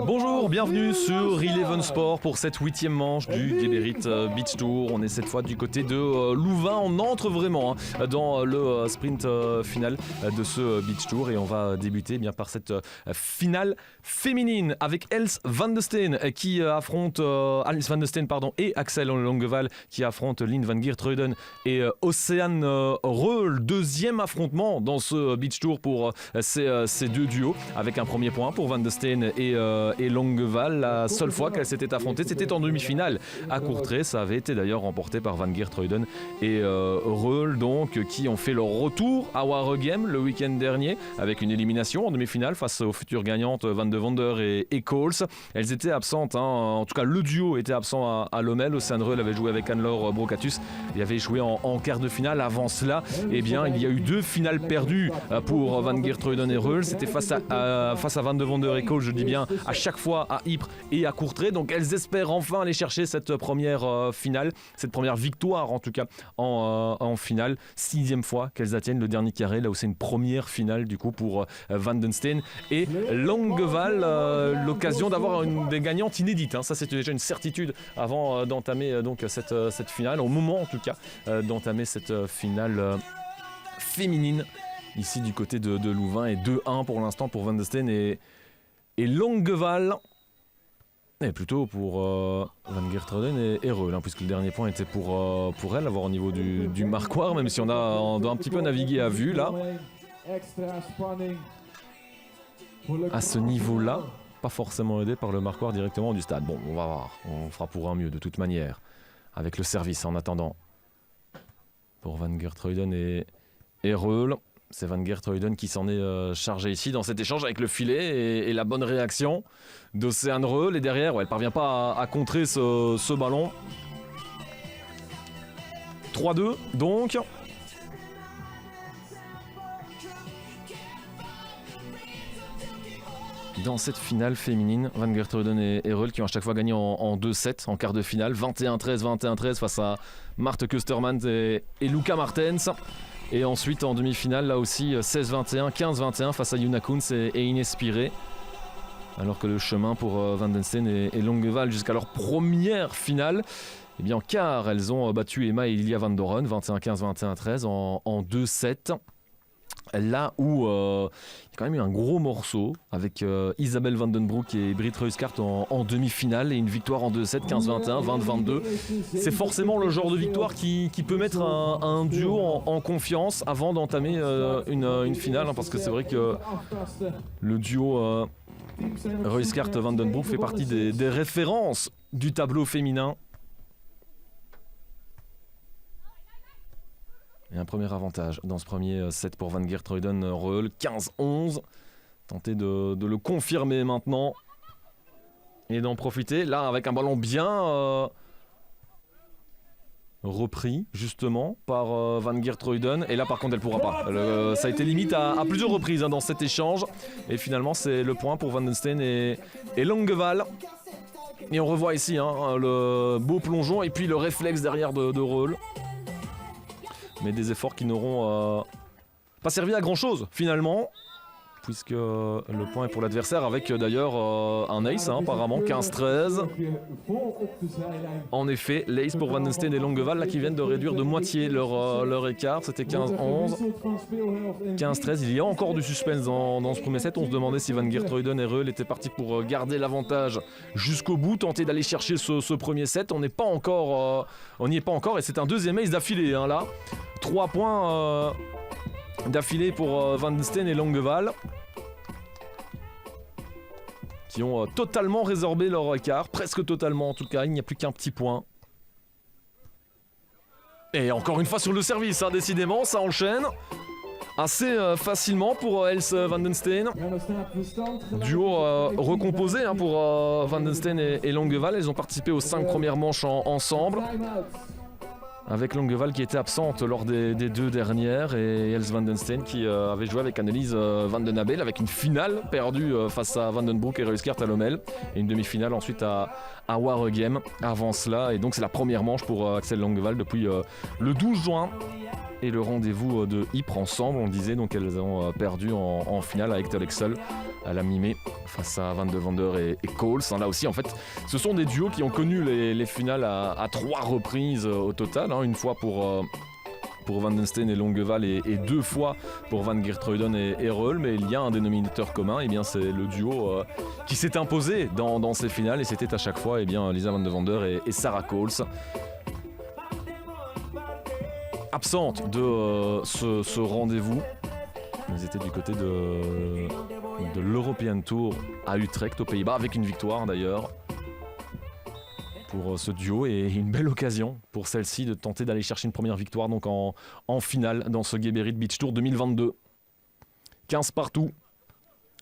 Bonjour, bienvenue sur Eleven Sport pour cette 8e manche du Geberit Beach Tour. On est cette fois du côté de Louvain. On entre vraiment dans le sprint final de ce Beach Tour et on va débuter bien par cette finale féminine avec Els van de Steen qui affronte Alice van de Steen et Axel Longeval qui affrontent Lynn van Geertruiden et Océane Reul. Deuxième affrontement dans ce Beach Tour pour ces deux duos avec un premier point pour van de Steen et Longeval. La seule fois qu'elles s'étaient affrontées, c'était en demi-finale à Courtrai. Ça avait été d'ailleurs remporté par Van Geertruiden et Reul, donc, qui ont fait leur retour à Waregem le week-end dernier avec une élimination en demi-finale face aux futures gagnantes Van de Wander et Coles. Elles étaient absentes, en tout cas le duo était absent à Lommel. Océane Reul avait joué avec Anne-Laure Brocatus et avait échoué en quart de finale. Avant cela, il y a eu deux finales perdues pour Van Geertruiden et Reul. C'était face à Van de Wander et Coles, je dis bien, à chaque fois à Ypres et à Courtrai. Donc elles espèrent enfin aller chercher cette première finale, cette première victoire en tout cas en finale. 6e fois qu'elles atteignent le dernier carré, là où c'est une première finale du coup pour Van den Steen et Longeval. L'occasion d'avoir des gagnantes inédites, ça c'était déjà une certitude avant d'entamer donc cette finale, au moment en tout cas d'entamer cette finale féminine ici du côté de Louvain. Et 2-1 pour l'instant pour Van den Steen et Longeval, et plutôt pour Van Geertruiden et Reul, puisque le dernier point était pour elle, avoir au niveau du marquoir, même si on doit un petit peu naviguer à vue là. À ce niveau-là, pas forcément aidé par le marquoir directement du stade. Bon, on va voir, on fera pour un mieux de toute manière, avec le service en attendant. Pour Van Geertruiden et Reul. C'est Van Geertruiden qui s'en est chargé ici dans cet échange avec le filet et la bonne réaction d'Océane Reul. Et derrière, elle ne parvient pas à contrer ce ballon. 3-2 donc. Dans cette finale féminine, Van Geertruiden et Reul qui ont à chaque fois gagné en 2-7 en quart de finale. 21-13, 21-13 face à Marthe Kustermans et Luca Martens. Et ensuite en demi-finale, là aussi 16-21, 15-21 face à Yuna Kunz et Inès Piré. Alors que le chemin pour Van den Steen et Longeval jusqu'à leur première finale, eh bien en quart, elles ont battu Emma et Lilia Van Doren, 21-15, 21-13 en 2-7. Là où il y a quand même eu un gros morceau avec Isabelle Van den Broek et Britt Reuskart en demi-finale et une victoire en 2-7, 15-21, 20-22. C'est forcément le genre de victoire qui peut mettre un duo en confiance avant d'entamer une finale, parce que c'est vrai que le duo Reuskart-Van den Broek fait partie des références du tableau féminin. Et un premier avantage dans ce premier set pour Van Geertruiden Reul, 15-11. Tenter de le confirmer maintenant et d'en profiter. Là, avec un ballon bien repris, justement, par Van Geertruiden. Et là, par contre, elle ne pourra pas. Ça a été limite à plusieurs reprises dans cet échange. Et finalement, c'est le point pour Van den Steen et Longeval. Et on revoit ici le beau plongeon et puis le réflexe derrière de Reul. Mais des efforts qui n'auront pas servi à grand chose finalement, puisque le point est pour l'adversaire avec d'ailleurs un ace apparemment, 15-13. En effet, l'ace pour Van den Steen et Longeval là, qui viennent de réduire de moitié leur écart, c'était 15-11. 15-13, il y a encore du suspense dans ce premier set. On se demandait si Van Geertruiden et Reul étaient partis pour garder l'avantage jusqu'au bout, tenter d'aller chercher ce premier set. On n'y est pas encore et c'est un deuxième ace d'affilée là. 3 points d'affilée pour Van den Steen et Longeval, qui ont totalement résorbé leur écart, presque totalement en tout cas, il n'y a plus qu'un petit point. Et encore une fois sur le service, décidément, ça enchaîne assez facilement pour Els Van den Steen. Duo recomposé pour Van den Steen et Longeval, elles ont participé aux 5 premières manches ensemble. Avec Longeval qui était absente lors des 2 dernières et Els Van den Steen qui avait joué avec Annelies Van den Abel avec une finale perdue face à Van den Broek et Reuskart à Lommel et une demi-finale ensuite à Waregem avant cela. Et donc c'est la première manche pour Axel Longeval depuis le 12 juin et le rendez-vous de Ypres ensemble, on le disait, donc elles ont perdu en finale avec Telexel à la mi-mai face à Van de Vendeur et Coles. Là aussi, en fait, ce sont des duos qui ont connu les finales à 3 reprises au total, une fois pour Van den Steen et Longueval et 2 fois pour Van Geertruiden et Reul, mais il y a un dénominateur commun, et bien c'est le duo qui s'est imposé dans ces finales, et c'était à chaque fois Lisa Van de Vendeur et Sarah Coles. Absente de ce rendez-vous, ils étaient du côté de l'European Tour à Utrecht aux Pays-Bas, avec une victoire d'ailleurs pour ce duo, et une belle occasion pour celle-ci de tenter d'aller chercher une première victoire donc en finale dans ce Geberit Beach Tour 2022. 15 partout.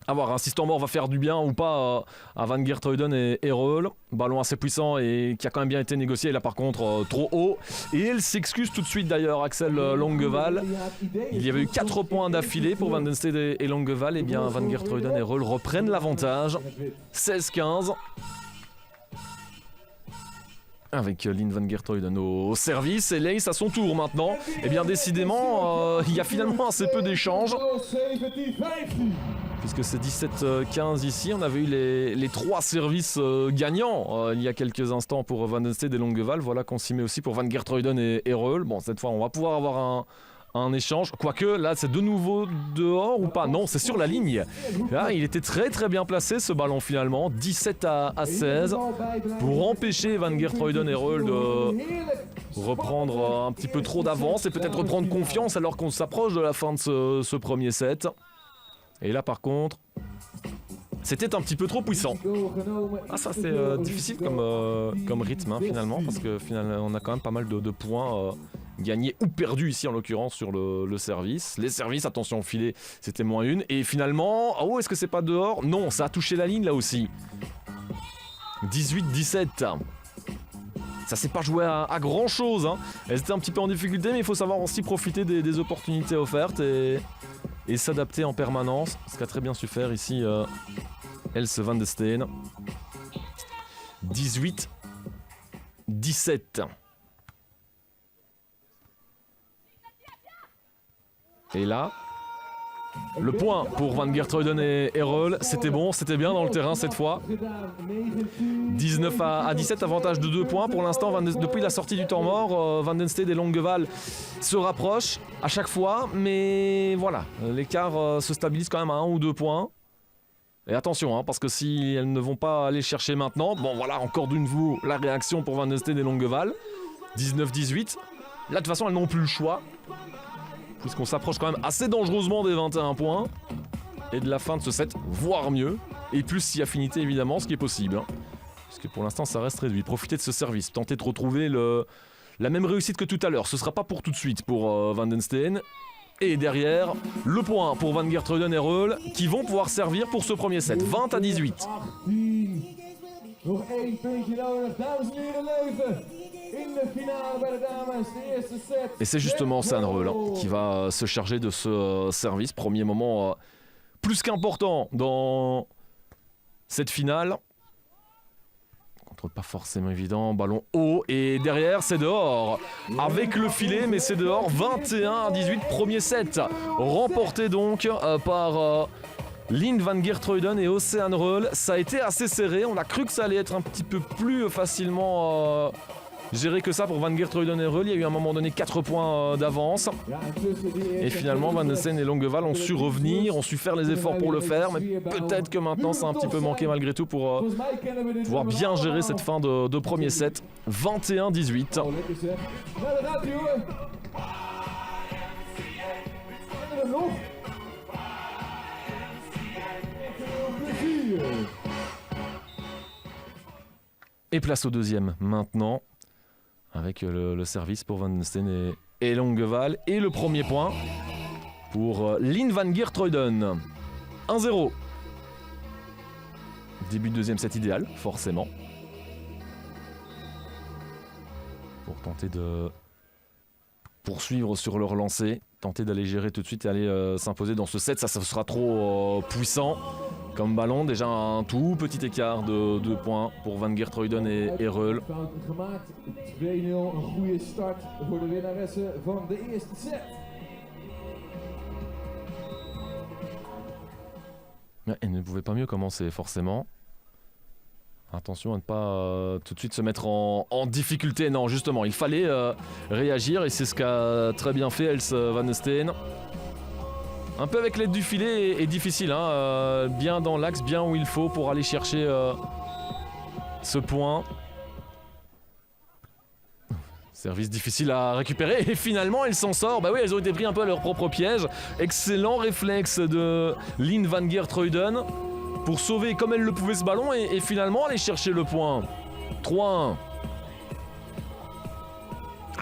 À voir si ce temps mort va faire du bien ou pas à Van Geertruiden et Reul. Ballon assez puissant et qui a quand même bien été négocié. Là par contre trop haut. Et elle s'excuse tout de suite d'ailleurs, Axel Longueval. Il y avait eu 4 points d'affilée pour Van den Steen et Longueval. Et bien Van Geertruiden et Reul reprennent l'avantage. 16-15. Avec Lynn Van Geertruiden au service, et Leys à son tour maintenant. Et bien décidément, il y a finalement assez peu d'échanges. Puisque c'est 17-15 ici, on avait eu les 3 services gagnants il y a quelques instants pour Van den Steen et Longueval. Voilà qu'on s'y met aussi pour Van Geertruiden et Reul. Bon, cette fois on va pouvoir avoir un échange, quoique là c'est de nouveau dehors ou pas, non c'est sur la ligne. Là il était très très bien placé ce ballon finalement, 17-16 pour empêcher Van Geertruiden et Reul de reprendre un petit peu trop d'avance et peut-être reprendre confiance alors qu'on s'approche de la fin de ce premier set. Et là par contre c'était un petit peu trop puissant. Ah ça c'est difficile comme rythme finalement, parce que finalement on a quand même pas mal de points gagnés ou perdus ici en l'occurrence sur le service. Les services, attention au filet, c'était -1. Et finalement, oh est-ce que c'est pas dehors? Non, ça a touché la ligne là aussi. 18-17. Ça s'est pas joué à grand chose. Elles étaient un petit peu en difficulté, mais il faut savoir aussi profiter des opportunités offertes et s'adapter en permanence. Ce qu'a très bien su faire ici Else Van de Steen. 18-17. Et là, le point pour Van Geertruiden et Reul, c'était bon, c'était bien dans le terrain cette fois. 19-17, avantage de 2 points. Pour l'instant, depuis la sortie du temps mort, Van den Steen et Longueval se rapprochent à chaque fois. Mais voilà, l'écart se stabilise quand même à 1 ou 2 points. Et attention, parce que si elles ne vont pas aller chercher maintenant, bon voilà, encore d'une vous la réaction pour Van den Steen et Longueval. 19-18. Là, de toute façon, elles n'ont plus le choix, puisqu'on s'approche quand même assez dangereusement des 21 points et de la fin de ce set, voire mieux, et plus si affinité évidemment, ce qui est possible, puisque pour l'instant ça reste réduit. Profitez de ce service, tentez de retrouver la même réussite que tout à l'heure. Ce sera pas pour tout de suite pour Van den Steen. Et derrière, le point pour Van Geertruiden et Reul, qui vont pouvoir servir pour ce premier set. 20-18. Et c'est justement San Reul qui va se charger de ce service. Premier moment plus qu'important dans cette finale. Contrôle pas forcément évident, ballon haut et derrière c'est dehors. Avec le filet, mais c'est dehors. 21-18, premier set. Remporté donc par Lynn Van Geertruiden et Ocean Reul. Ça a été assez serré, on a cru que ça allait être un petit peu plus facilement géré que ça pour Van Geertruiden et Reul. Il y a eu à un moment donné 4 points d'avance. Et finalement Van den Steen et Longueval ont su revenir, ont su faire les efforts pour le faire. Mais peut-être que maintenant ça a un petit peu manqué malgré tout pour pouvoir bien gérer cette fin de premier set. 21-18. Et place au deuxième maintenant, avec le service pour Van den Steen et Longueval. Et le premier point pour Lynn Van Geertruiden. 1-0. Début de deuxième set idéal, forcément. Pour tenter de poursuivre sur leur lancée. tenter d'aller gérer tout de suite et aller s'imposer dans ce set. Ça sera trop puissant comme ballon. Déjà un tout petit écart de 2 points pour Van Geertruiden et Reul. Elle ne pouvait pas mieux commencer forcément. Attention à ne pas tout de suite se mettre en difficulté. Non, justement, il fallait réagir et c'est ce qu'a très bien fait Els Van Steen. Un peu avec l'aide du filet est difficile, hein, bien dans l'axe, bien où il faut pour aller chercher ce point. Service difficile à récupérer et finalement elle s'en sort. Bah oui, elles ont été pris un peu à leur propre piège. Excellent réflexe de Line Van Geertruiden pour sauver comme elle le pouvait ce ballon et finalement aller chercher le point. 3-1.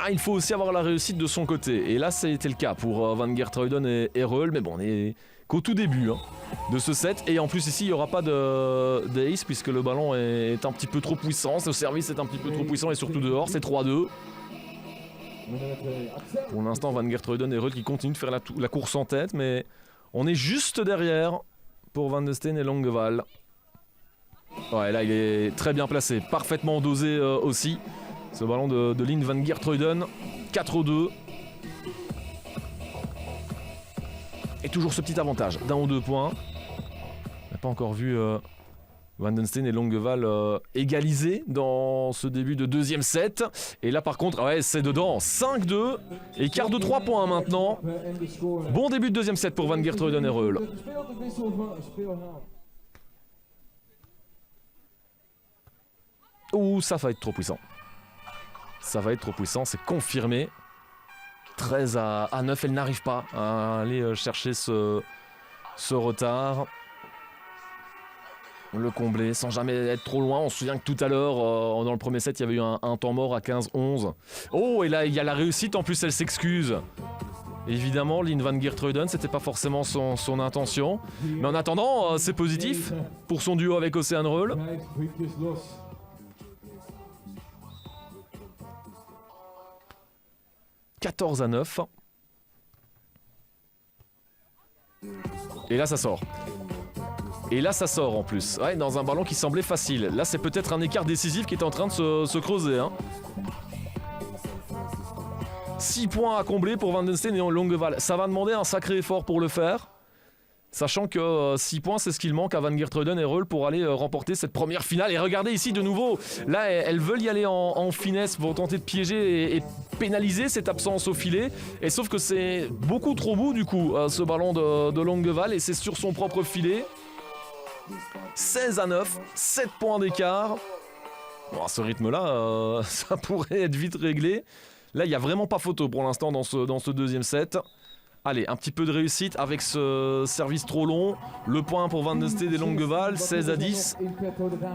Ah, il faut aussi avoir la réussite de son côté. Et là, c'était le cas pour Van Geertruiden et Reul. Mais bon, on est qu'au tout début de ce set. Et en plus, ici, il n'y aura pas d'ace puisque le ballon est un petit peu trop puissant. Ce service est un petit peu trop puissant et surtout dehors, c'est 3-2. Pour l'instant, Van Geertruiden et Reul qui continuent de faire la course en tête. Mais on est juste derrière pour Van Steen et Longueval. Ouais, là, il est très bien placé. Parfaitement dosé aussi. Ce ballon de Line Van Geertruiden, 4-2. Et toujours ce petit avantage d'un ou 2 points. On n'a pas encore vu Van Steen et Longueval égaliser dans ce début de deuxième set. Et là par contre, ouais, c'est dedans, 5-2. Écart de 3 points maintenant. Bon début de deuxième set pour Van Geertruiden et Reul. Ouh, ça va être trop puissant. Ça va être trop puissant, c'est confirmé. 13 à 9, elle n'arrive pas à aller chercher ce retard. Le combler sans jamais être trop loin. On se souvient que tout à l'heure, dans le premier set, il y avait eu un temps mort à 15-11. Oh, et là, il y a la réussite. En plus, elle s'excuse. Évidemment, Line Van Geertruiden, c'était pas forcément son intention. Mais en attendant, c'est positif pour son duo avec Ocean Reul. « 14-9. Et là, ça sort. Et là, ça sort en plus. Ouais, dans un ballon qui semblait facile. Là, c'est peut-être un écart décisif qui est en train de se creuser. 6 points à combler pour Van Steen et Longueval. Ça va demander un sacré effort pour le faire. Sachant que 6 points, c'est ce qu'il manque à Van Geertruiden et Reul pour aller remporter cette première finale. Et regardez ici de nouveau, là elles veulent y aller en finesse pour tenter de piéger et pénaliser cette absence au filet. Et sauf que c'est beaucoup trop beau du coup, ce ballon de Longueval. Et c'est sur son propre filet. 16-9, 7 points d'écart. Bon, à ce rythme-là, ça pourrait être vite réglé. Là, il n'y a vraiment pas photo pour l'instant dans ce deuxième set. Allez, un petit peu de réussite avec ce service trop long. Le point pour Van Steen et Longueval, 16-10.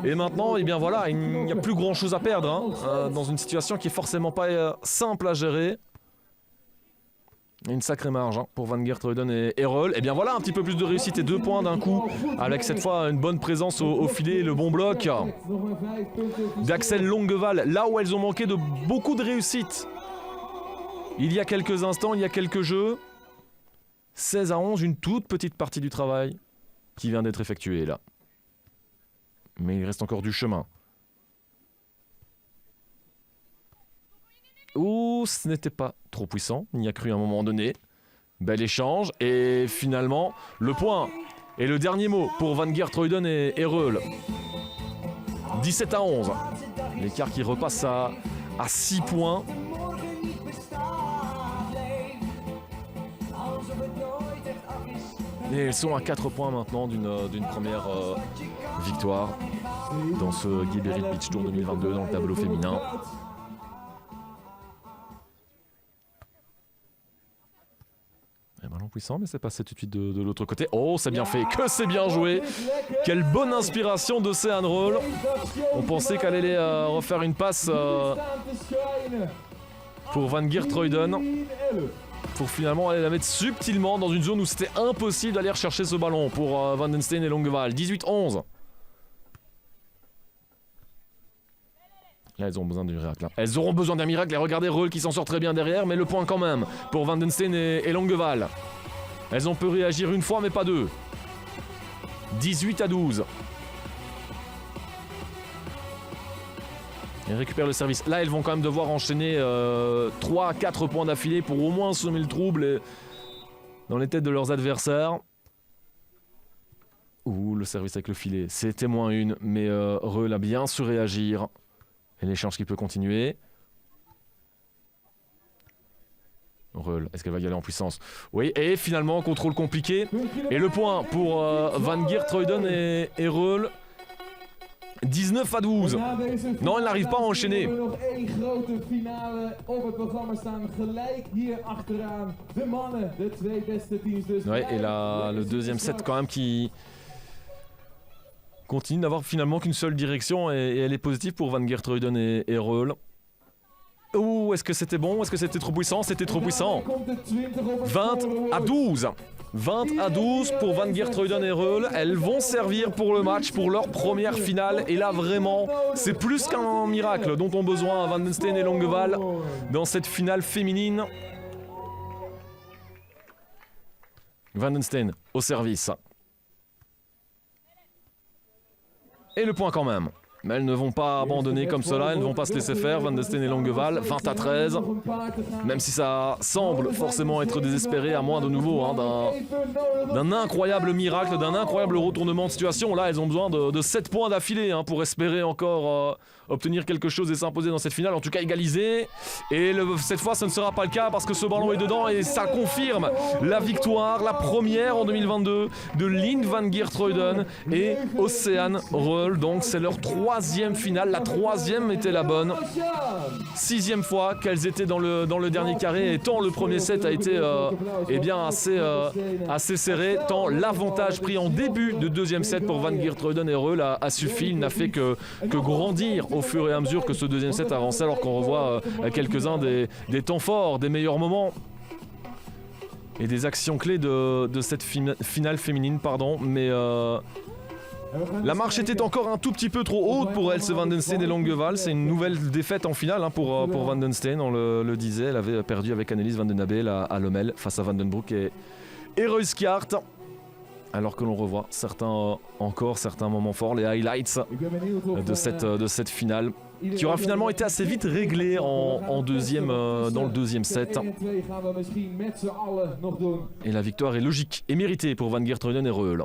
Et maintenant, eh bien voilà, il n'y a plus grand chose à perdre dans une situation qui est forcément pas simple à gérer. Une sacrée marge pour Van Geertruiden et Reul. Et bien voilà, un petit peu plus de réussite et 2 points d'un coup. Avec cette fois une bonne présence au filet et le bon bloc d'Axel Longueval. Là où elles ont manqué de beaucoup de réussite. Il y a quelques instants, il y a quelques jeux. 16-11, une toute petite partie du travail qui vient d'être effectuée là. Mais il reste encore du chemin. Ouh, ce n'était pas trop puissant, on y a cru à un moment donné. Bel échange et finalement le point. Et le dernier mot pour Van Geertruiden et Reul. 17-11. L'écart qui repasse à 6 points. Et elles sont à 4 points maintenant d'une première victoire dans ce Geberit Beach Tour 2022 dans le tableau féminin. Un ballon puissant, mais c'est passé tout de suite de l'autre côté. Oh, c'est bien fait, que c'est bien joué. Quelle bonne inspiration d'Ocean Reul. On pensait qu'elle allait refaire une passe pour Van Geertruiden. Pour finalement aller la mettre subtilement dans une zone où c'était impossible d'aller rechercher ce ballon pour Van Steen et Longueval. 18-11. Là, elles ont besoin d'un miracle. Elles auront besoin d'un miracle. Et regardez Reul qui s'en sort très bien derrière, mais le point quand même pour Van den Steen et Longueval. Elles ont pu réagir une fois, mais pas deux. 18-12. Elles récupèrent le service. Là, elles vont quand même devoir enchaîner 3 à 4 points d'affilée pour au moins semer le trouble dans les têtes de leurs adversaires. Ouh, le service avec le filet. C'était moins une, mais Reul a bien su réagir. Et l'échange qui peut continuer. Reul, est-ce qu'elle va y aller en puissance? Oui, et finalement, contrôle compliqué. Et le point pour Van Geertruiden et Reul. 19-12. Non, elle n'arrive pas à enchaîner. Ouais, et là, le deuxième set quand même qui continue d'avoir finalement qu'une seule direction et elle est positive pour Van Geertruiden et Reul. Ouh, est-ce que c'était bon? Est-ce que c'était trop puissant? C'était trop puissant. 20-12. 20-12 pour Van Geertruiden et Reul. Elles vont servir pour le match, pour leur première finale. Et là, vraiment, c'est plus qu'un miracle dont ont besoin Van den Steen et Longueval dans cette finale féminine. Van den Steen au service. Et le point quand même. Mais elles ne vont pas abandonner comme cela, elles ne vont pas se laisser faire. Van den Steen et Longueval, 20-13. Même si ça semble forcément être désespéré, à moins de nouveau d'un incroyable miracle, d'un incroyable retournement de situation. Là, elles ont besoin de 7 points d'affilée pour espérer encore obtenir quelque chose et s'imposer dans cette finale. En tout cas, égaliser. Et cette fois, ce ne sera pas le cas parce que ce ballon est dedans et ça confirme la victoire, la première en 2022 de Lynn Van Geertruiden et Océane Reul. Donc, c'est leur troisième finale. La troisième était la bonne. 6e fois qu'elles étaient dans le dernier carré. Et tant le premier set a été assez serré, tant l'avantage pris en début de deuxième set pour Van Geertruiden et Reul a suffi. Il n'a fait que grandir au fur et à mesure que ce deuxième set avançait, alors qu'on revoit quelques-uns des temps forts, des meilleurs moments et des actions clés de cette finale féminine, pardon. Mais la marche était encore un tout petit peu trop haute pour Else Van den Steen et Longueval. C'est une nouvelle défaite en finale pour Van den Steen, on le disait. Elle avait perdu avec Annelies van den Abel à Lommel face à Van den Broek et Ruyskart. Alors que l'on revoit certains moments forts, les highlights de cette finale, qui aura finalement été assez vite réglée dans le deuxième set. Et la victoire est logique et méritée pour Van Geertruiden et Reul.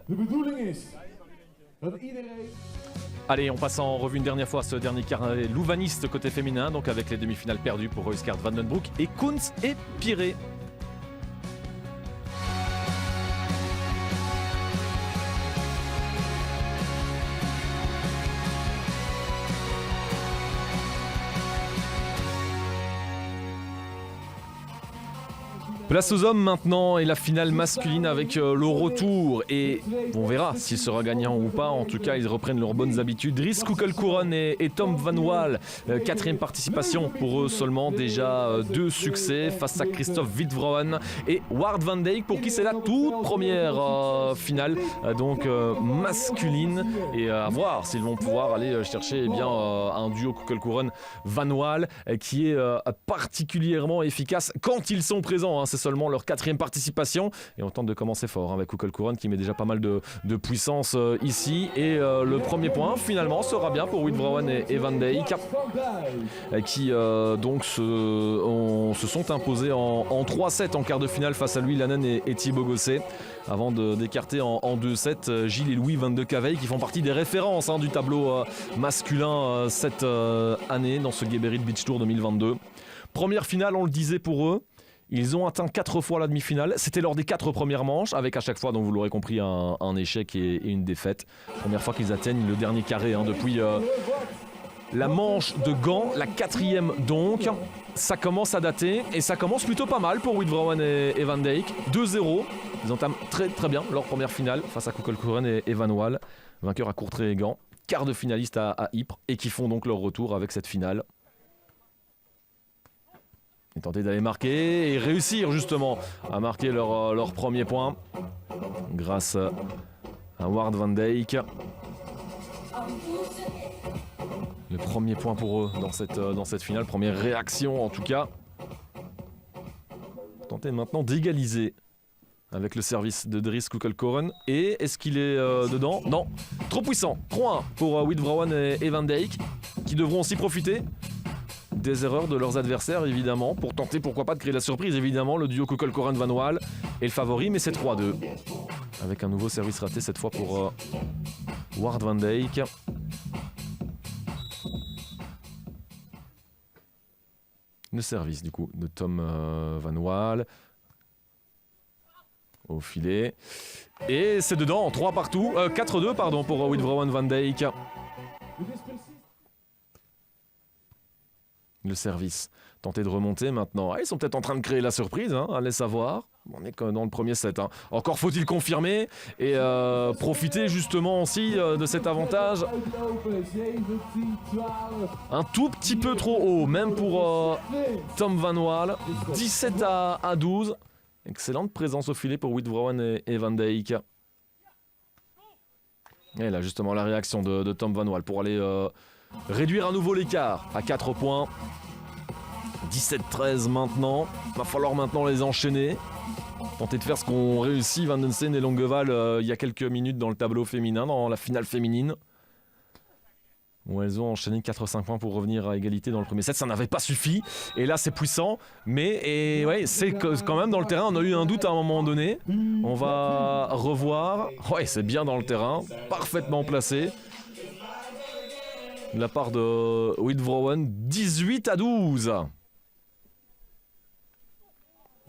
Allez, on passe en revue une dernière fois ce dernier carré louvaniste côté féminin, donc avec les demi-finales perdues pour Ruyskart, Van den Broek et Koens et Piré. Place aux hommes maintenant et la finale masculine avec le retour et on verra s'il sera gagnant ou pas. En tout cas, ils reprennent leurs bonnes habitudes. Dries Koekelkoeren et Tom Van Wal, 4e participation pour eux seulement. Déjà 2 succès face à Christophe Wittvrouwen et Ward van Dijk pour qui c'est la toute première finale donc masculine. Et à voir s'ils vont pouvoir aller chercher un duo Koekelkoeren-Van Wal qui est particulièrement efficace quand ils sont présents. C'est seulement leur 4e participation et on tente de commencer fort avec Koekelkoeren qui met déjà pas mal de puissance ici et le premier point finalement sera bien pour Wittvrouwen et Van Dijk qui donc se sont imposés en 3-7 en quart de finale face à Louis Lannen et Thibaut Gosset avant d'écarter en 2-7 Gilles et Louis Van de Cavey qui font partie des références du tableau masculin cette année dans ce Geberit Beach Tour 2022. Première finale, on le disait pour eux. Ils ont atteint 4 fois la demi-finale. C'était lors des 4 premières manches, avec à chaque fois, donc vous l'aurez compris, un échec et une défaite. Première fois qu'ils atteignent le dernier carré depuis la manche de Gand, la 4e donc. Ça commence à dater et ça commence plutôt pas mal pour Wittvrouwen et Van Dijk. 2-0. Ils entament très très bien leur première finale face à Koekelkoeren et Van Wal. Vainqueurs à Courtrai et Gand. Quart de finaliste à Ypres et qui font donc leur retour avec cette finale. Et tenter d'aller marquer et réussir justement à marquer leur premier point grâce à Ward van Dijk. Le premier point pour eux dans cette finale, première réaction en tout cas. Tenter maintenant d'égaliser avec le service de Dries Kuckelkorren. Et est-ce qu'il est dedans? Non, trop puissant. 3-1 pour Witbrowen et Van Dijk, qui devront aussi profiter des erreurs de leurs adversaires évidemment, pour tenter pourquoi pas de créer la surprise évidemment. Le duo Kuckelkorren-Van Waal est le favori, mais c'est 3-2. Avec un nouveau service raté cette fois pour Ward Van Dijk. Le service du coup de Tom Van Waal. Au filet. Et c'est dedans, 3 partout. 4-2 pardon pour Witbrowen Van Dijk. Le service. Tenter de remonter maintenant. Ah, ils sont peut-être en train de créer la surprise, hein, allez savoir. On est quand même dans le premier set. Hein. Encore faut-il confirmer et profiter justement aussi de cet avantage. Un tout petit peu trop haut, même pour Tom Van Waal. 17 à 12. Excellente présence au filet pour Witbrowen et Van Dijk. Et là justement la réaction de Tom Van Waal pour aller réduire à nouveau l'écart à 4 points. 17-13 maintenant. Va falloir maintenant les enchaîner. Tenter de faire ce qu'ont réussi Van den Steen et Longueval il y a quelques minutes dans le tableau féminin, dans la finale féminine. Où elles ont enchaîné 4-5 points pour revenir à égalité dans le premier set. Ça n'avait pas suffi. Et là, c'est puissant. Mais ouais, c'est quand même dans le terrain. On a eu un doute à un moment donné. On va revoir. Ouais, c'est bien dans le terrain. Parfaitement placé. De la part de Witbrowen. 18-12.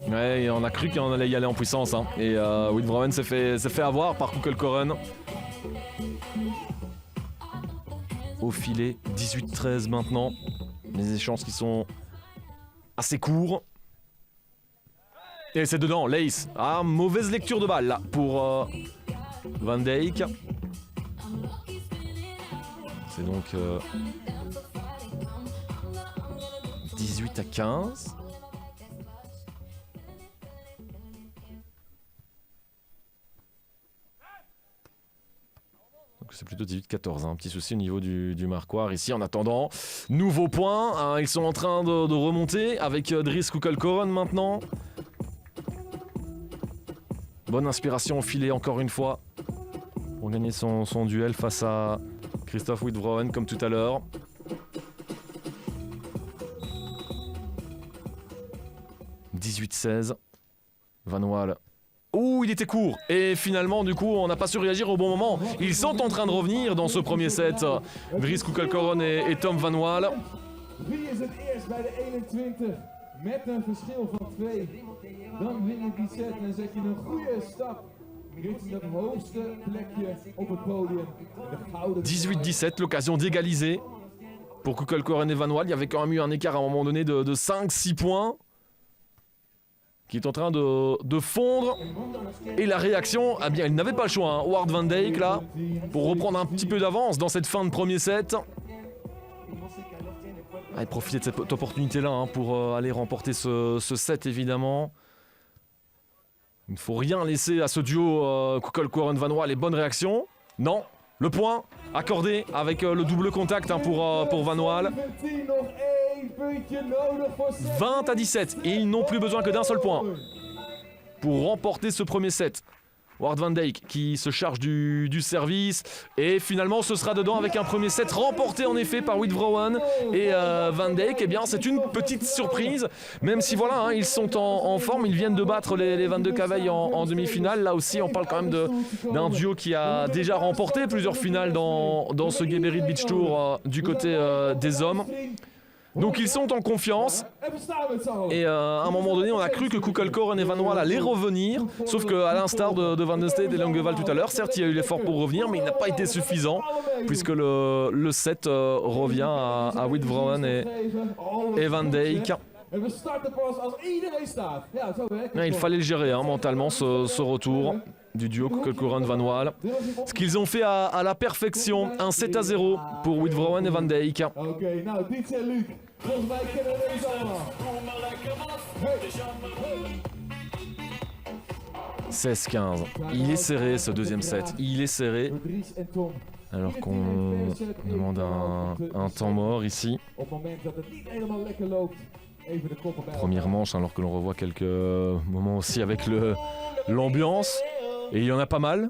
Ouais, on a cru qu'on allait y aller en puissance. Hein. Et Witbrowen s'est fait avoir par Kuckelkorren. Au filet, 18-13 maintenant. Les échanges qui sont assez courts. Et c'est dedans, l'ace. Ah, mauvaise lecture de balle là pour Van Dijk. C'est donc 18-15. C'est plutôt 18-14, hein. Un petit souci au niveau du marquoir ici en attendant. Nouveau point, hein, ils sont en train de remonter avec Dries Kuckelkorren maintenant. Bonne inspiration au filet encore une fois pour gagner son duel face à Christophe Witbrowen comme tout à l'heure. « 18-16, Van Waal. Ouh, il était court. Et finalement, du coup, on n'a pas su réagir au bon moment. Ils sont en train de revenir dans ce premier set. Dries Kuckelkorren et Tom Van Waal. Wie is het eerst bij de 21 met een verschil van 2? Dan win je die set en zet je een goede stap richting dat hoogste plekje op het podium. De gouden 18-17, l'occasion d'égaliser pour Kuckelkorren et Van Waal. Il y avait quand même eu un écart à un moment donné de 5-6 points qui est en train de fondre. Et la réaction, eh bien, il n'avait pas le choix. Hein. Ward Van Dijk là, pour reprendre un petit peu d'avance dans cette fin de premier set. Allez, profiter de cette opportunité-là hein, pour aller remporter ce set, évidemment. Il ne faut rien laisser à ce duo Kuckelkorren-Van Waal. Les bonnes réactions. Non, le point accordé avec le double contact hein, pour Van Waal. 20-17. Et ils n'ont plus besoin que d'un seul point pour remporter ce premier set. Ward Van Dijk qui se charge du service et finalement ce sera dedans avec un premier set remporté en effet par Witbrowen et Van Dijk. Eh bien c'est une petite surprise même si voilà hein, ils sont en forme, ils viennent de battre les 22 Cavailles en demi-finale. Là aussi on parle quand même d'un duo qui a déjà remporté plusieurs finales dans ce Geberit Beach Tour du côté des hommes. Donc ils sont en confiance et à un moment donné on a cru que Kuckelkorren et Van Waal allaient revenir, sauf qu'à l'instar de Van den Steen et Longueval tout à l'heure, certes il y a eu l'effort pour revenir mais il n'a pas été suffisant puisque le set revient à Witbrowen et Van Dijk. Il fallait le gérer hein, mentalement ce retour du duo Kuckelkorren-Van Waal. Ce qu'ils ont fait à la perfection, un 7-0 pour Witbrowen et Van Dijk. 16-15. Il est serré ce deuxième set. Il est serré. Alors qu'on demande un temps mort ici. Op het moment dat het niet helemaal lekker loopt, even de koppen bij Première elkaar. manche, alors que l'on revoit quelques moments aussi avec l'ambiance. Et il y en a pas mal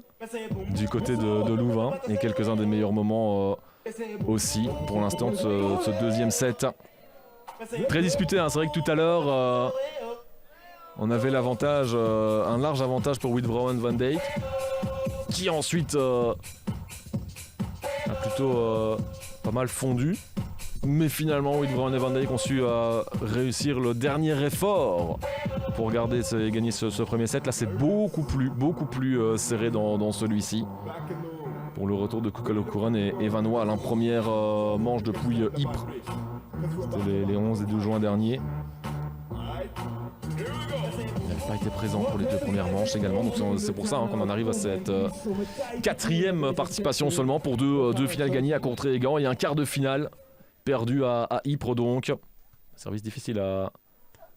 du côté de Louvain. Et quelques-uns des meilleurs moments aussi pour l'instant de ce deuxième set. Très disputé, hein. C'est vrai que tout à l'heure, on avait l'avantage, un large avantage pour Witbrowen Van Dijk, qui ensuite a plutôt pas mal fondu. Mais finalement, Witbrowen et Van Dijk ont su réussir le dernier effort pour garder et gagner ce premier set. Là, c'est beaucoup plus serré dans celui-ci. Pour le retour de Koekkoek-Coeren et Van Waal, première manche depuis Ypres. C'était les 11 et 12 juin dernier. Il n'avait pas été présent pour les deux premières manches également, donc c'est pour ça qu'on en arrive à cette quatrième participation seulement pour deux finales gagnées à Courtrai et Gand et un quart de finale perdu à Ypres donc. Service difficile à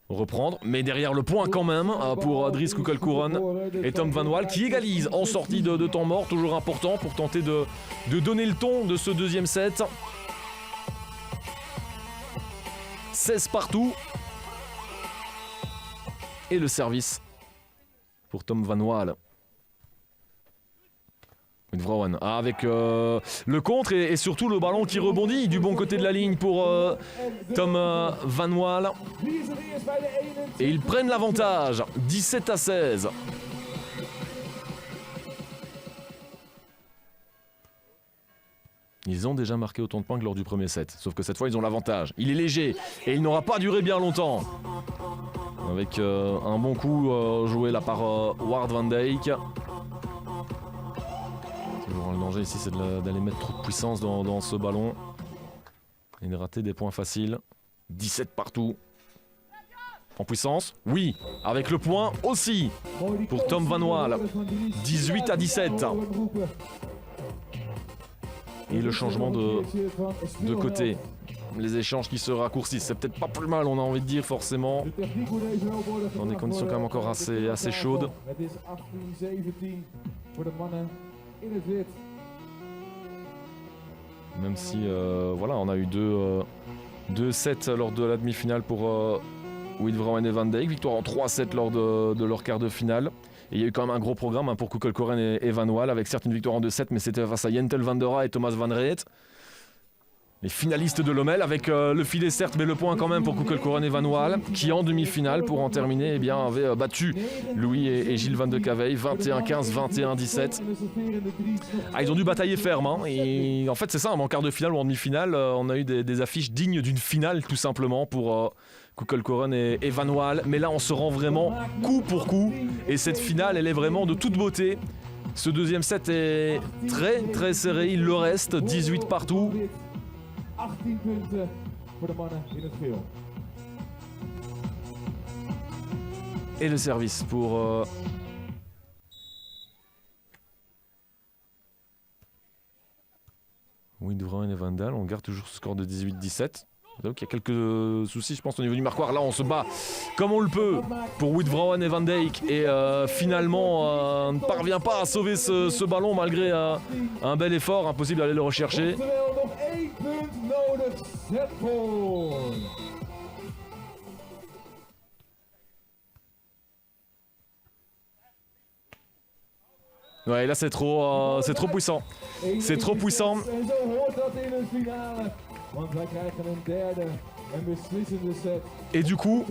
reprendre, mais derrière le point quand même pour Dries Koekkoek-Coeren et Tom Van Waal qui égalise en sortie de temps mort, toujours important pour tenter de donner le ton de ce deuxième set. 16 partout. Et le service pour Tom Van Waal. Witbrowen avec le contre et surtout le ballon qui rebondit du bon côté de la ligne pour Tom Van Waal. Et ils prennent l'avantage, 17-16. Ils ont déjà marqué autant de points que lors du premier set, sauf que cette fois ils ont l'avantage. Il est léger et il n'aura pas duré bien longtemps. Avec un bon coup joué là par Ward Van Dijk. Toujours le danger ici, c'est d'aller mettre trop de puissance dans ce ballon et de rater des points faciles. 17 partout. En puissance, oui, avec le point aussi pour Tom Van Waal. 18-17. Et le changement de côté. Les échanges qui se raccourcissent, c'est peut-être pas plus mal, on a envie de dire forcément. Dans des conditions quand même encore assez chaudes. Même si voilà, on a eu deux sets lors de la demi-finale pour Witbrowen et Van Dijk. Victoire en 3-7 lors de leur quart de finale. Et il y a eu quand même un gros programme pour Koekkoek-Coeren et Van Waal, avec certes une victoire en 2-7, mais c'était face à Jentel van der Raa et Thomas Van Reet. Les finalistes de l'Omel avec le filet certes, mais le point quand même pour Koekkoek-Coeren et Van Waal, qui en demi-finale, pour en terminer, avaient battu Louis et Gilles Van de Cavey, 21-15, 21-17. Ah, ils ont dû batailler ferme, hein. Et en fait c'est ça, en quart de finale ou en demi-finale, on a eu des affiches dignes d'une finale tout simplement pour Koekkoek-Coeren et Van Waal. Mais là on se rend vraiment coup pour coup, et cette finale elle est vraiment de toute beauté. Ce deuxième set est très très serré, il le reste, 18 partout. 18 punten voor de mannen in het geel. Et le service pour Witbrowen et Van Daal. On garde toujours ce score de 18-17. Donc il y a quelques soucis je pense au niveau du marquoir. Là on se bat comme on le peut pour Witbrowen et Van Dijk. Et finalement on ne parvient pas à sauver ce ballon malgré un bel effort. Impossible d'aller le rechercher. Ouais, là c'est trop puissant. C'est trop puissant. Et du coup,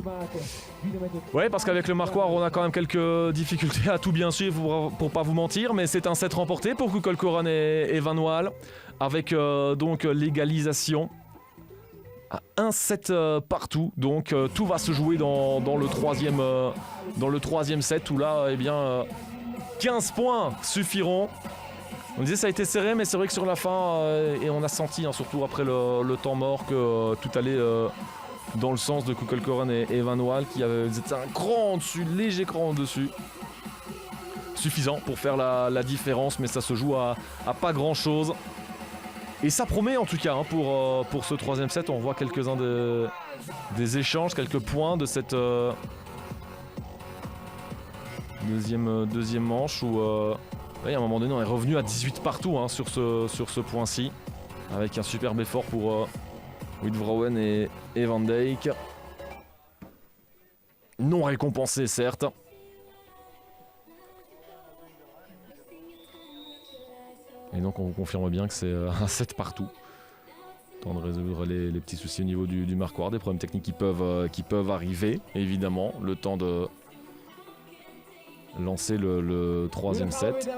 ouais, parce qu'avec le marquoir on a quand même quelques difficultés à tout bien suivre pour pas vous mentir, mais c'est un set remporté pour Koekkoek-Coeren et Van Waal, avec donc l'égalisation à un set partout. Donc tout va se jouer dans le troisième set où là, 15 points suffiront. On disait ça a été serré, mais c'est vrai que sur la fin, et on a senti surtout après le temps mort que tout allait dans le sens de Koekkoek-Coeren et Van Waal, qui étaient un cran en dessus, léger cran en dessus. Suffisant pour faire la différence, mais ça se joue à pas grand chose. Et ça promet en tout cas pour ce troisième set. On voit quelques-uns des échanges, quelques points de cette deuxième manche où Oui, à un moment donné, on est revenu à 18 partout hein, sur ce point-ci. Avec un superbe effort pour Witvrouwen et Van Dijk. Non récompensé, certes. Et donc, on vous confirme bien que c'est un 7 partout. Temps de résoudre les petits soucis au niveau du marquoir. Des problèmes techniques qui peuvent arriver, évidemment. Le temps de lancer le troisième set.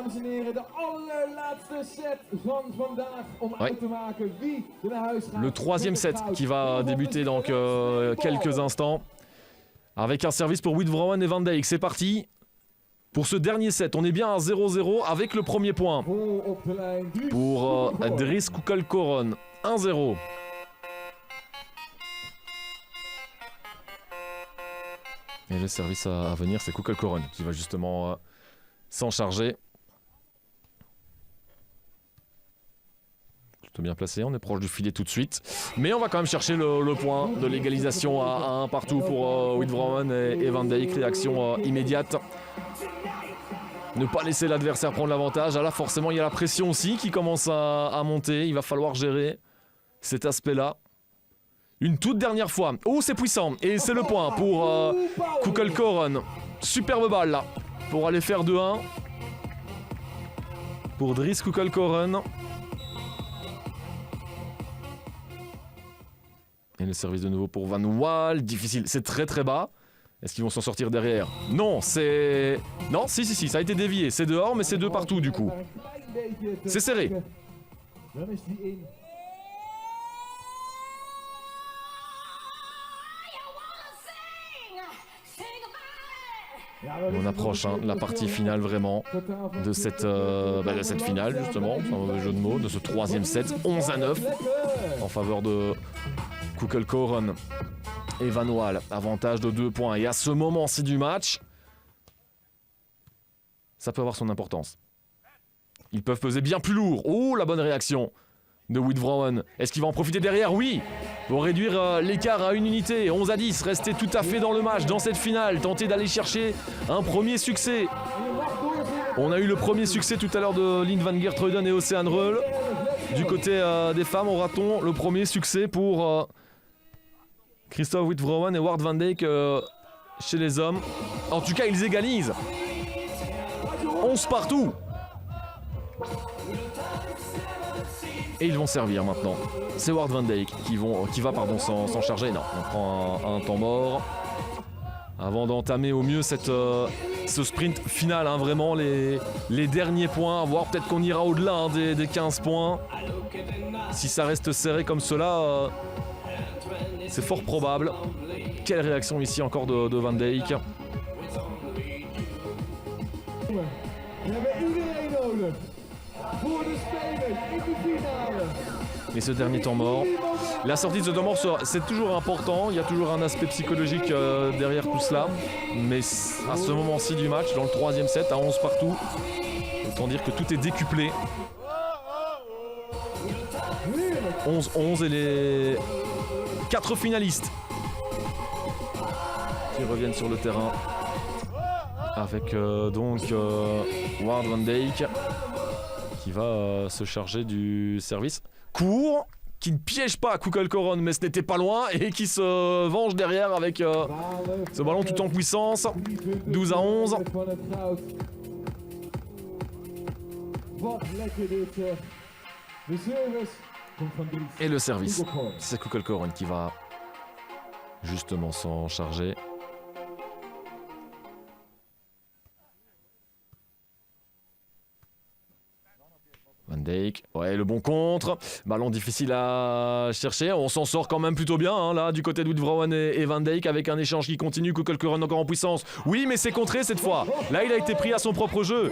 Ouais. Le troisième set qui va débuter dans quelques instants. Avec un service pour Witvrouwen et Van Dijk. C'est parti. Pour ce dernier set, on est bien à 0-0 avec le premier point. Pour Dries Kuckelkorren. 1-0. Et le service à venir, c'est Kuckelkorren qui va justement s'en charger. Plutôt bien placé, on est proche du filet tout de suite. Mais on va quand même chercher le point de l'égalisation à 1 partout pour Witvrouwen et Van Dijk. Réaction immédiate. Ne pas laisser l'adversaire prendre l'avantage. Là, forcément, il y a la pression aussi qui commence à monter. Il va falloir gérer cet aspect-là. Une toute dernière fois. Oh, c'est puissant. Et c'est le point pour Kuckelkorren. Superbe balle là. Pour aller faire 2-1. Pour Dries Kuckelkorren. Et le service de nouveau pour Van Waal. Difficile. C'est très très bas. Est-ce qu'ils vont s'en sortir derrière? Non, c'est... Non, si, ça a été dévié. C'est dehors, mais c'est 2 partout du coup. C'est serré. On approche hein, la partie finale vraiment de cette finale justement, c'est un mauvais jeu de mots, de ce troisième set, 11-9 en faveur de Kuckelkorren et Van Waal, avantage de 2 points. Et à ce moment-ci du match, ça peut avoir son importance. Ils peuvent peser bien plus lourd. Oh, la bonne réaction de Witvrouwen. Est-ce qu'il va en profiter derrière? Oui, pour réduire l'écart à 1 unité. 11-10, rester tout à fait dans le match, dans cette finale. Tenter d'aller chercher un premier succès. On a eu le premier succès tout à l'heure de Lynn Van Geertruiden et Oceaan Reul. Du côté des femmes, aura-t-on le premier succès pour Christophe Witvrouwen et Ward Van Dijk chez les hommes? En tout cas, ils égalisent. 11 partout. Et ils vont servir maintenant. C'est Ward Van Dijk qui va s'en charger. Non, on prend un temps mort avant d'entamer au mieux ce sprint final. Hein, vraiment les derniers points. Voire peut-être qu'on ira au-delà hein, des 15 points. Si ça reste serré comme cela, c'est fort probable. Quelle réaction ici encore de Van Dijk. Et ce dernier temps mort. La sortie de ce temps mort, c'est toujours important. Il y a toujours un aspect psychologique derrière tout cela. Mais à ce moment-ci du match, dans le troisième set, à 11 partout, autant dire que tout est décuplé. 11-11 et les 4 finalistes qui reviennent sur le terrain. Avec Ward Van Dijk qui va se charger du service court, qui ne piège pas Kuckelkorren, mais ce n'était pas loin, et qui se venge derrière avec ce ballon tout en puissance. 12-11. Et le service, c'est Kuckelkorren qui va justement s'en charger. Van Dijk, ouais, le bon contre, ballon difficile à chercher, on s'en sort quand même plutôt bien hein, là du côté de Witvrouwen et Van Dijk avec un échange qui continue, Kuckelkorren encore en puissance, oui mais c'est contré cette fois, là il a été pris à son propre jeu,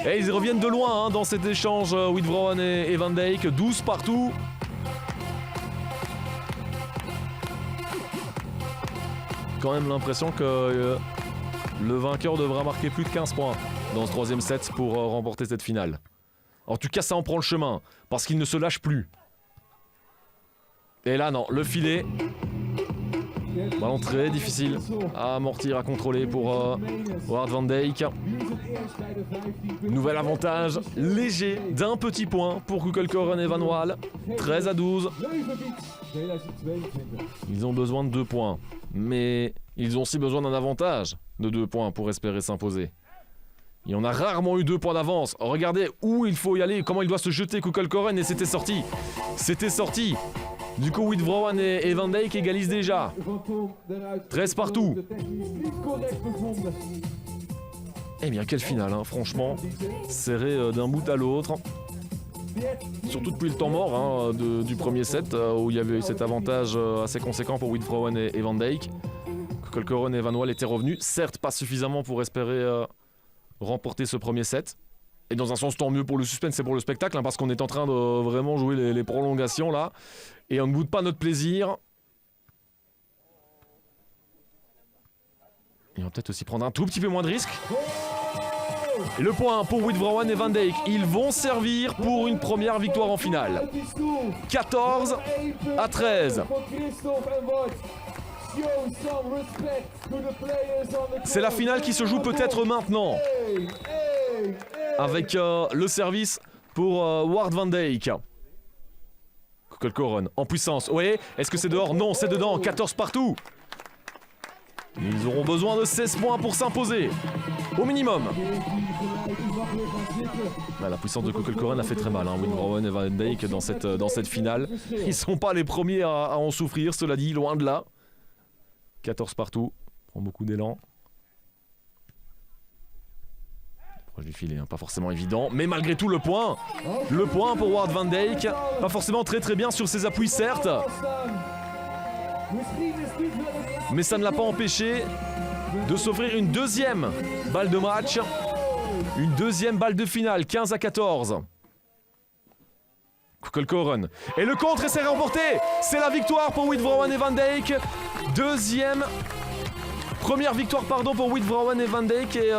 et ils reviennent de loin hein, dans cet échange Witvrouwen et Van Dijk, 12 partout. Quand même l'impression que le vainqueur devra marquer plus de 15 points dans ce troisième set pour remporter cette finale. En tout cas, ça en prend le chemin, parce qu'il ne se lâche plus. Et là, non, le filet. Ballon très difficile à amortir, à contrôler pour Ward van Dijk. Nouvel avantage léger d'un petit point pour Kuckelkorren et Van Waal. 13-12. Ils ont besoin de 2 points. Mais ils ont aussi besoin d'un avantage de 2 points pour espérer s'imposer. Et on a rarement eu 2 points d'avance. Regardez où il faut y aller, comment il doit se jeter Kuckelkorren, et c'était sorti. C'était sorti. Du coup, Witvroowen et Van Dijk égalisent déjà. 13 partout. Eh bien, quelle finale, hein, franchement. Serré d'un bout à l'autre. Surtout depuis le temps mort hein, du premier set, où il y avait eu cet avantage assez conséquent pour Witvroowen et Van Dijk. Kuckelkorren et Van Waal étaient revenus. Certes, pas suffisamment pour espérer remporter ce premier set. Et dans un sens, tant mieux pour le suspense et pour le spectacle, hein, parce qu'on est en train de vraiment jouer les prolongations là. Et on ne boude pas notre plaisir. Et on va peut-être aussi prendre un tout petit peu moins de risques. Et le point pour Witvroowen et Van Dijk. Ils vont servir pour une première victoire en finale. 14-13. C'est la finale qui se joue peut-être maintenant. Avec le service pour Ward van Dijk. Kuckelkorren en puissance. Ouais, est-ce que c'est dehors? Non, c'est dedans. 14 partout. Ils auront besoin de 16 points pour s'imposer. Au minimum. La puissance de Kuckelkorren a fait très mal. Hein. Witvroowen et Van Dijk dans cette finale. Ils ne sont pas les premiers à en souffrir, cela dit, loin de là. 14 partout. Prend beaucoup d'élan. Proche du filet, hein, pas forcément évident. Mais malgré tout, le point. Le point pour Ward van Dijk. Pas forcément très bien sur ses appuis, certes. Mais ça ne l'a pas empêché de s'offrir une deuxième balle de match. Une deuxième balle de finale, 15-14. Kuckelkorren. Et le contre, et c'est remporté. C'est la victoire pour Witvroowen et Van Dijk. Première victoire pour Witvroowen et Van Dijk. Et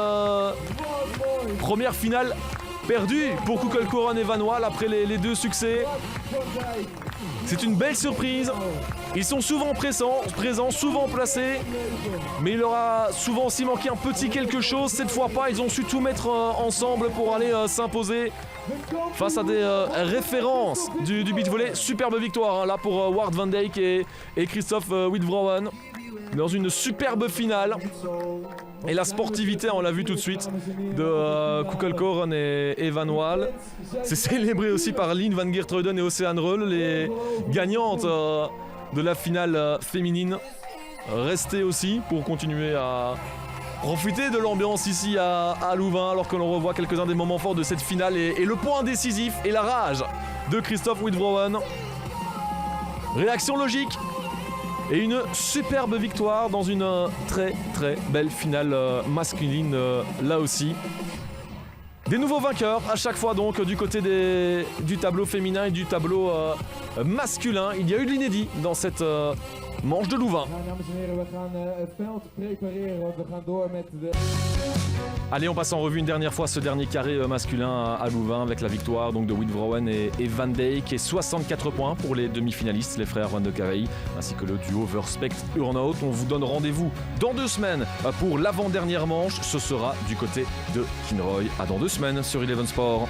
première finale perdue pour Kuckelkorren et Van Waal après les 2 succès. C'est une belle surprise. Ils sont souvent présents, souvent placés. Mais il leur a souvent aussi manqué un petit quelque chose. Cette fois pas, ils ont su tout mettre ensemble pour aller s'imposer face à des références du beach volley. Superbe victoire hein, là pour Ward van Dijk et Christophe Witvroowen. Dans une superbe finale. Et la sportivité, on l'a vu tout de suite, de Kuckelkorren et Van Waal. C'est célébré aussi par Lien van Geertruiden et Oceaan Reul, les gagnantes de la finale féminine. Restez aussi pour continuer à profiter de l'ambiance ici à Louvain, alors que l'on revoit quelques-uns des moments forts de cette finale et le point décisif et la rage de Christophe Witvroowen. Réaction logique. Et une superbe victoire dans une très belle finale masculine là aussi. Des nouveaux vainqueurs à chaque fois donc du côté du tableau féminin et du tableau masculin. Il y a eu de l'inédit dans cette manche de Louvain. Allez, on passe en revue une dernière fois ce dernier carré masculin à Louvain avec la victoire donc de Witvroowen et Van Dijk et 64 points pour les demi-finalistes, les frères Van de Carey, ainsi que le duo Verspect-Urnaut. On vous donne rendez-vous dans 2 semaines pour l'avant-dernière manche. Ce sera du côté de Kinroy. À dans 2 semaines sur Eleven Sport.